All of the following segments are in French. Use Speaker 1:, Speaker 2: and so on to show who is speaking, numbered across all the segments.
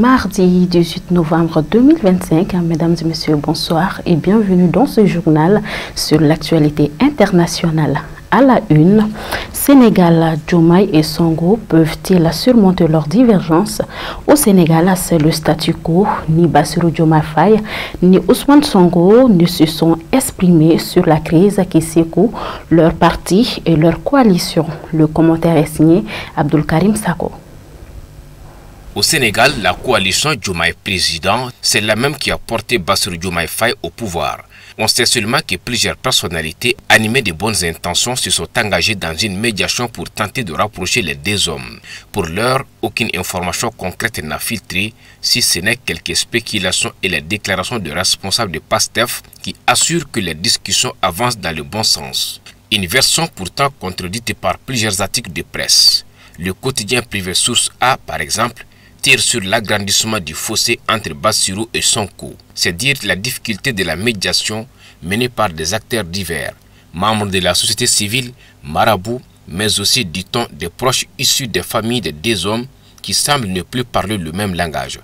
Speaker 1: Mardi 18 novembre 2025, mesdames et messieurs, bonsoir et bienvenue dans ce journal sur l'actualité internationale. À la une, Sénégal, Diomaye et Sonko peuvent-ils surmonter leurs divergences? Au Sénégal, c'est le statu quo. Ni Bassirou Diomaye Faye ni Ousmane Sonko ne se sont exprimés sur la crise qui secoue leur parti et leur coalition. Le commentaire est signé Abdul Karim Sako.
Speaker 2: Au Sénégal, la coalition Diomaye président, c'est la même qui a porté Bassirou Diomaye Faye au pouvoir. On sait seulement que plusieurs personnalités animées de bonnes intentions se sont engagées dans une médiation pour tenter de rapprocher les deux hommes. Pour l'heure, aucune information concrète n'a filtré, si ce n'est quelques spéculations et les déclarations de responsables de PASTEF qui assurent que les discussions avancent dans le bon sens. Une version pourtant contredite par plusieurs articles de presse. Le quotidien privé Source A, par exemple, tire sur l'agrandissement du fossé entre Bassirou et Sonko. C'est dire la difficulté de la médiation menée par des acteurs divers, membres de la société civile, marabouts, mais aussi, dit-on, des proches issus des familles des deux hommes qui semblent ne plus parler le même langage.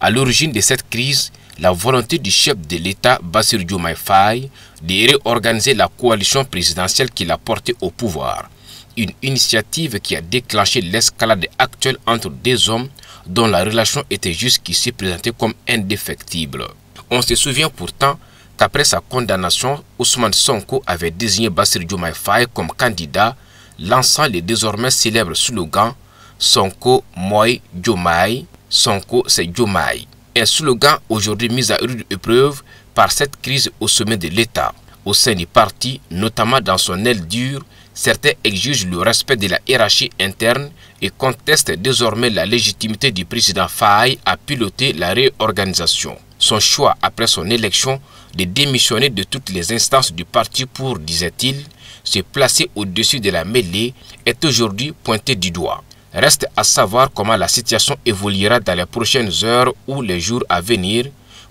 Speaker 2: À l'origine de cette crise, la volonté du chef de l'État, Bassirou Diomaye Faye, de réorganiser la coalition présidentielle qu'il a portée au pouvoir. Une initiative qui a déclenché l'escalade actuelle entre deux hommes dont la relation était jusqu'ici présentée comme indéfectible. On se souvient pourtant qu'après sa condamnation, Ousmane Sonko avait désigné Bassirou Diomaye Faye comme candidat, lançant le désormais célèbre slogan « Sonko Moi Diomaye », Sonko c'est Diomaye. Un slogan aujourd'hui mis à rude épreuve par cette crise au sommet de l'État. Au sein du parti, notamment dans son aile dure, certains exigent le respect de la hiérarchie interne et contestent désormais la légitimité du président Faye à piloter la réorganisation. Son choix après son élection de démissionner de toutes les instances du parti pour, disait-il, se placer au-dessus de la mêlée est aujourd'hui pointé du doigt. Reste à savoir comment la situation évoluera dans les prochaines heures ou les jours à venir.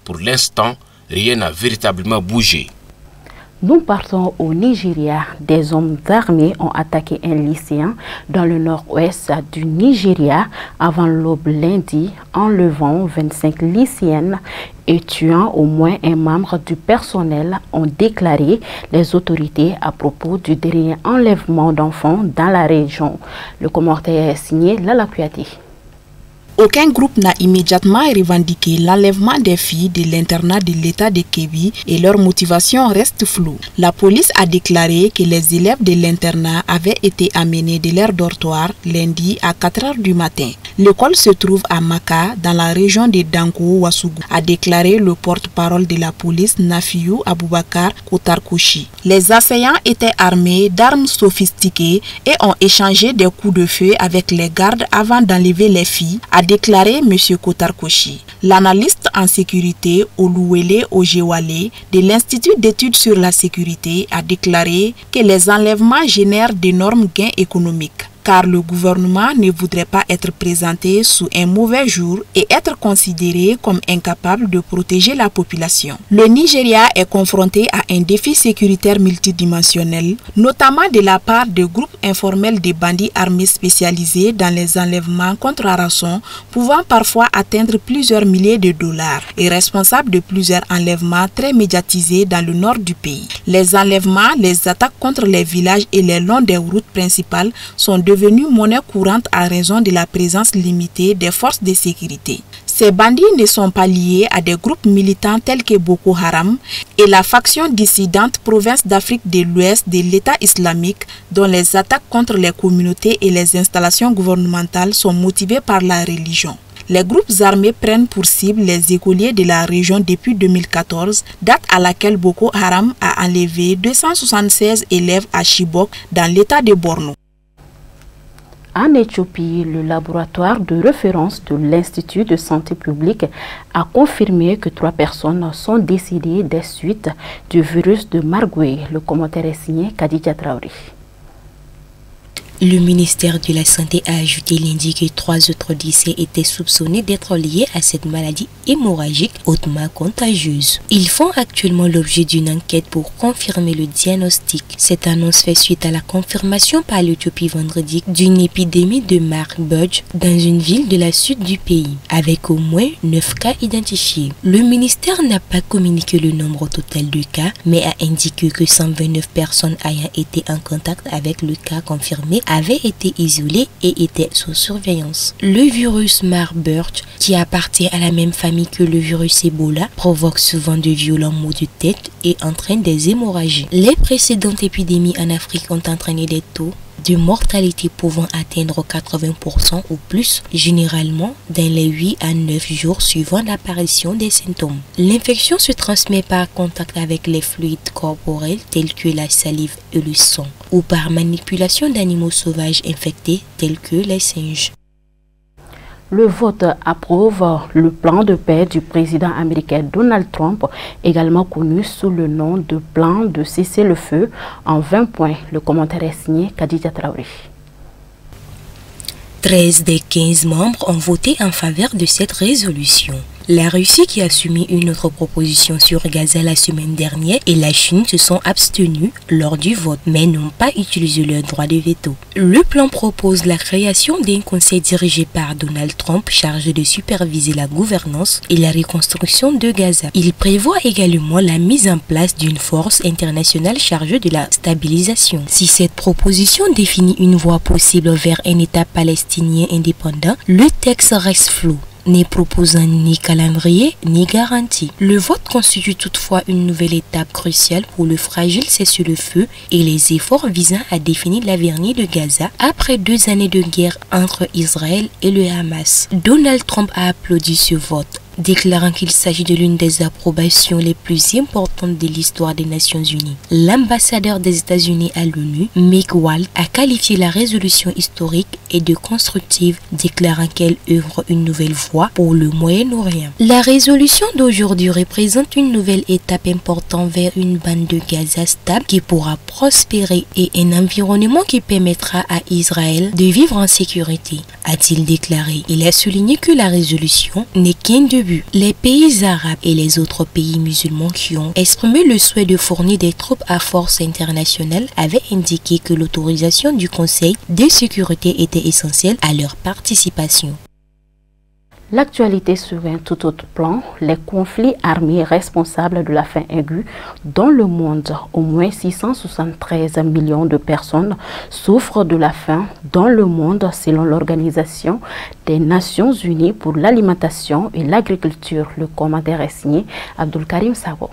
Speaker 2: Pour l'instant, rien n'a véritablement bougé.
Speaker 1: Nous partons au Nigeria. Des hommes armés ont attaqué un lycéen dans le nord-ouest du Nigeria avant l'aube lundi, enlevant 25 lycéennes et tuant au moins un membre du personnel, ont déclaré les autorités à propos du dernier enlèvement d'enfants dans la région. Le commentaire est signé Lala Kouyaté.
Speaker 3: Aucun groupe n'a immédiatement revendiqué l'enlèvement des filles de l'internat de l'État de Kebbi et leur motivation reste floue. La police a déclaré que les élèves de l'internat avaient été amenés de leur dortoir lundi à 4 h du matin. L'école se trouve à Maka, dans la région de Danko-Ouassougou, a déclaré le porte-parole de la police Nafiou Aboubakar Kotarkoshi. Les assaillants étaient armés d'armes sophistiquées et ont échangé des coups de feu avec les gardes avant d'enlever les filles, a déclaré M. Kotarkoshi. L'analyste en sécurité Oluwele Ojewale de l'Institut d'études sur la sécurité a déclaré que les enlèvements génèrent d'énormes gains économiques, car le gouvernement ne voudrait pas être présenté sous un mauvais jour et être considéré comme incapable de protéger la population. Le Nigeria est confronté à un défi sécuritaire multidimensionnel, notamment de la part de groupes informels de bandits armés spécialisés dans les enlèvements contre rançon, pouvant parfois atteindre plusieurs milliers de dollars, et responsables de plusieurs enlèvements très médiatisés dans le nord du pays. Les enlèvements, les attaques contre les villages et les longs des routes principales sont devenue monnaie courante à raison de la présence limitée des forces de sécurité. Ces bandits ne sont pas liés à des groupes militants tels que Boko Haram et la faction dissidente Province d'Afrique de l'Ouest de l'État islamique, dont les attaques contre les communautés et les installations gouvernementales sont motivées par la religion. Les groupes armés prennent pour cible les écoliers de la région depuis 2014, date à laquelle Boko Haram a enlevé 276 élèves à Chibok dans l'État de Borno.
Speaker 1: En Éthiopie, le laboratoire de référence de l'Institut de santé publique a confirmé que 3 personnes sont décédées des suites du virus de Marburg. Le commentaire est signé Khadija Traoré.
Speaker 4: Le ministère de la Santé a ajouté lundi que 3 autres décès étaient soupçonnés d'être liés à cette maladie hémorragique hautement contagieuse. Ils font actuellement l'objet d'une enquête pour confirmer le diagnostic. Cette annonce fait suite à la confirmation par l'Éthiopie vendredi d'une épidémie de Marburg dans une ville de la sud du pays, avec au moins 9 cas identifiés. Le ministère n'a pas communiqué le nombre total de cas, mais a indiqué que 129 personnes ayant été en contact avec le cas confirmé avaient été isolées et étaient sous surveillance. Le virus Marburg, qui appartient à la même famille que le virus Ebola, provoque souvent de violents maux de tête et entraîne des hémorragies. Les précédentes épidémies en Afrique ont entraîné des taux de mortalité pouvant atteindre 80% ou plus, généralement dans les 8 à 9 jours suivant l'apparition des symptômes. L'infection se transmet par contact avec les fluides corporels tels que la salive et le sang, ou par manipulation d'animaux sauvages infectés tels que les singes.
Speaker 1: Le vote approuve le plan de paix du président américain Donald Trump, également connu sous le nom de plan de cessez-le-feu en 20 points. Le commentaire est signé Khadija Traoré.
Speaker 4: 13 des 15 membres ont voté en faveur de cette résolution. La Russie, qui a soumis une autre proposition sur Gaza la semaine dernière, et la Chine se sont abstenus lors du vote, mais n'ont pas utilisé leur droit de veto. Le plan propose la création d'un conseil dirigé par Donald Trump chargé de superviser la gouvernance et la reconstruction de Gaza. Il prévoit également la mise en place d'une force internationale chargée de la stabilisation. Si cette proposition définit une voie possible vers un État palestinien indépendant, le texte reste flou, ne proposant ni calendrier ni garantie. Le vote constitue toutefois une nouvelle étape cruciale pour le fragile cessez-le-feu et les efforts visant à définir l'avenir de Gaza après 2 années de guerre entre Israël et le Hamas. Donald Trump a applaudi ce vote, déclarant qu'il s'agit de l'une des approbations les plus importantes de l'histoire des Nations Unies. L'ambassadeur des États-Unis à l'ONU, Mick Wald, a qualifié la résolution historique et de constructive, déclarant qu'elle ouvre une nouvelle voie pour le Moyen-Orient. La résolution d'aujourd'hui représente une nouvelle étape importante vers une bande de Gaza stable qui pourra prospérer et un environnement qui permettra à Israël de vivre en sécurité, a-t-il déclaré. Il a souligné que la résolution n'est qu'un début. Les pays arabes et les autres pays musulmans qui ont exprimé le souhait de fournir des troupes à force internationale avaient indiqué que l'autorisation du Conseil de sécurité était essentielle à leur participation.
Speaker 1: L'actualité sur un tout autre plan, les conflits armés responsables de la faim aiguë dans le monde. Au moins 673 millions de personnes souffrent de la faim dans le monde selon l'Organisation des Nations Unies pour l'alimentation et l'agriculture. Le commentaire est signé Abdul Karim Sabo.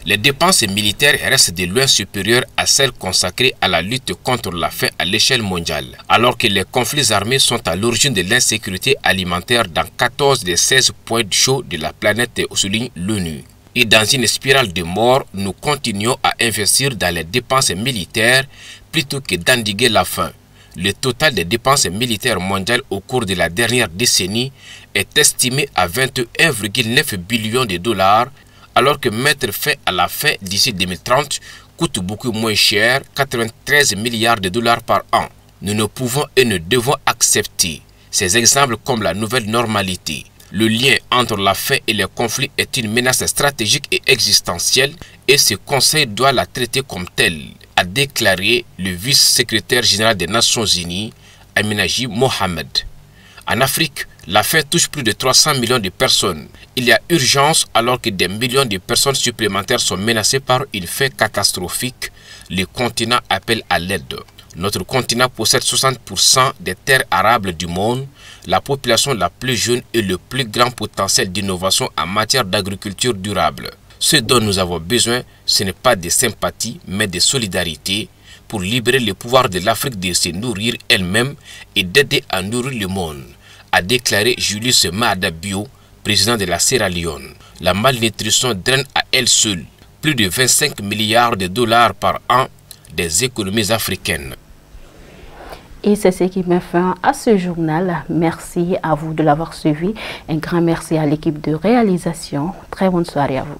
Speaker 2: Les dépenses militaires restent de loin supérieures à celles consacrées à la lutte contre la faim à l'échelle mondiale, alors que les conflits armés sont à l'origine de l'insécurité alimentaire dans 14 des 16 points chauds de la planète, souligne l'ONU. Et dans une spirale de mort, nous continuons à investir dans les dépenses militaires plutôt que d'endiguer la faim. Le total des dépenses militaires mondiales au cours de la dernière décennie est estimé à 21,9 billions de dollars, alors que mettre fin à la faim d'ici 2030 coûte beaucoup moins cher, 93 milliards de dollars par an. Nous ne pouvons et ne devons accepter ces exemples comme la nouvelle normalité. Le lien entre la faim et les conflits est une menace stratégique et existentielle et ce Conseil doit la traiter comme telle, a déclaré le vice-secrétaire général des Nations Unies, Aminaji Mohamed. En Afrique, la faim touche plus de 300 millions de personnes. Il y a urgence alors que des millions de personnes supplémentaires sont menacées par une faim catastrophique. Le continent appelle à l'aide. Notre continent possède 60% des terres arables du monde, la population la plus jeune et le plus grand potentiel d'innovation en matière d'agriculture durable. Ce dont nous avons besoin, ce n'est pas de sympathie, mais de solidarité pour libérer le pouvoir de l'Afrique de se nourrir elle-même et d'aider à nourrir le monde, a déclaré Julius Maada Bio, président de la Sierra Leone. La malnutrition draine à elle seule plus de 25 milliards de dollars par an des économies africaines.
Speaker 1: Et c'est ce qui met fin à ce journal. Merci à vous de l'avoir suivi. Un grand merci à l'équipe de réalisation. Très bonne soirée à vous.